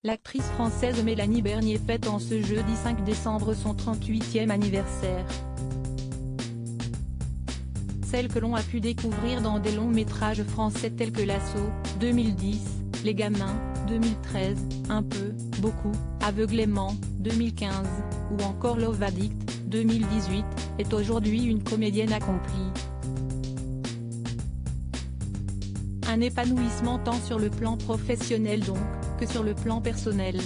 L'actrice française Mélanie Bernier fête en ce jeudi 5 décembre son 38e anniversaire. Celle que l'on a pu découvrir dans des longs métrages français tels que L'Assaut, 2010, Les Gamins, 2013, Un peu, beaucoup, Aveuglément, 2015, ou encore Love Addict, 2018, est aujourd'hui une comédienne accomplie. Un épanouissement tant sur le plan professionnel donc, que sur le plan personnel.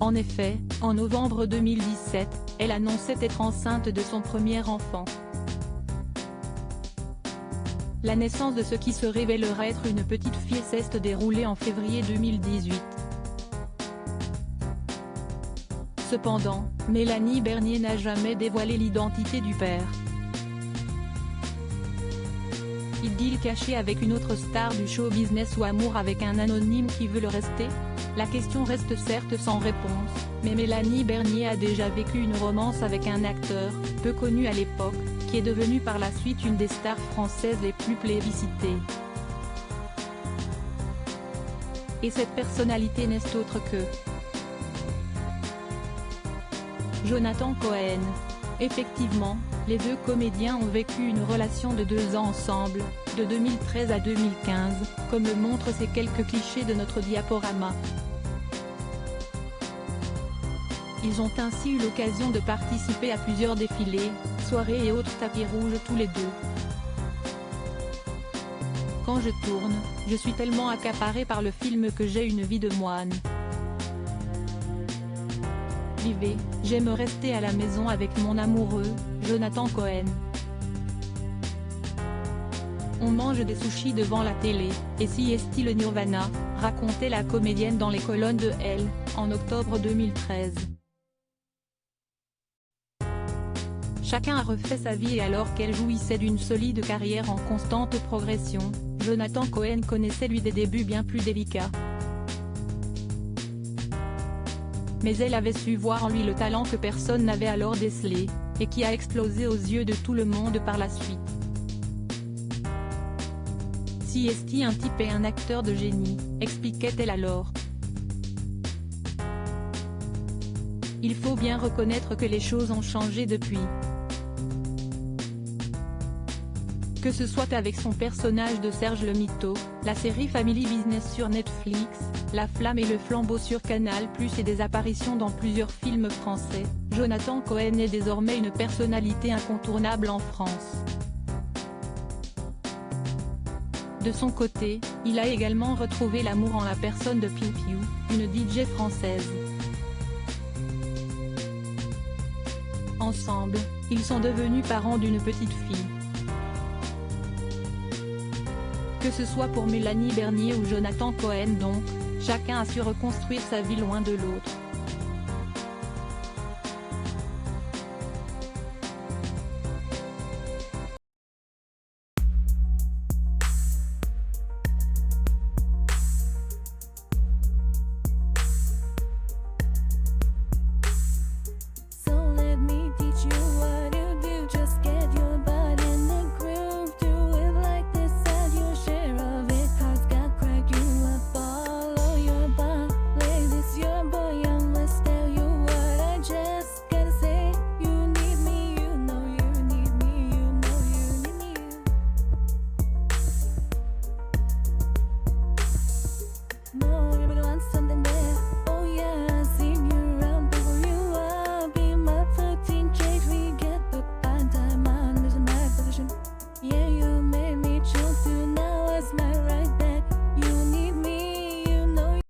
En effet, en novembre 2017, elle annonçait être enceinte de son premier enfant. La naissance de ce qui se révélera être une petite fille s'est déroulée en février 2018. Cependant, Mélanie Bernier n'a jamais dévoilé l'identité du père. Idylle cachée avec une autre star du show business ou amour avec un anonyme qui veut le rester? La question reste certes sans réponse, mais Mélanie Bernier a déjà vécu une romance avec un acteur, peu connu à l'époque, qui est devenu par la suite une des stars françaises les plus plébiscitées. Et cette personnalité n'est autre que Jonathan Cohen. Effectivement, les deux comédiens ont vécu une relation de 2 ans ensemble, de 2013 à 2015, comme le montrent ces quelques clichés de notre diaporama. Ils ont ainsi eu l'occasion de participer à plusieurs défilés, soirées et autres tapis rouges tous les deux. Quand je tourne, je suis tellement accaparé par le film que j'ai une vie de moine. Vivez, j'aime rester à la maison avec mon amoureux, Jonathan Cohen. On mange des sushis devant la télé, et si est-il le Nirvana, racontait la comédienne dans les colonnes de Elle, en octobre 2013. Chacun a refait sa vie et alors qu'elle jouissait d'une solide carrière en constante progression, Jonathan Cohen connaissait lui des débuts bien plus délicats. Mais elle avait su voir en lui le talent que personne n'avait alors décelé, et qui a explosé aux yeux de tout le monde par la suite. Si est un type et un acteur de génie, expliquait-elle alors. Il faut bien reconnaître que les choses ont changé depuis. Que ce soit avec son personnage de Serge le Mito, la série Family Business sur Netflix, La Flamme et le Flambeau sur Canal+ et des apparitions dans plusieurs films français, Jonathan Cohen est désormais une personnalité incontournable en France. De son côté, il a également retrouvé l'amour en la personne de Piu Piu, une DJ française. Ensemble, ils sont devenus parents d'une petite fille. Que ce soit pour Mélanie Bernier ou Jonathan Cohen donc, chacun a su reconstruire sa vie loin de l'autre.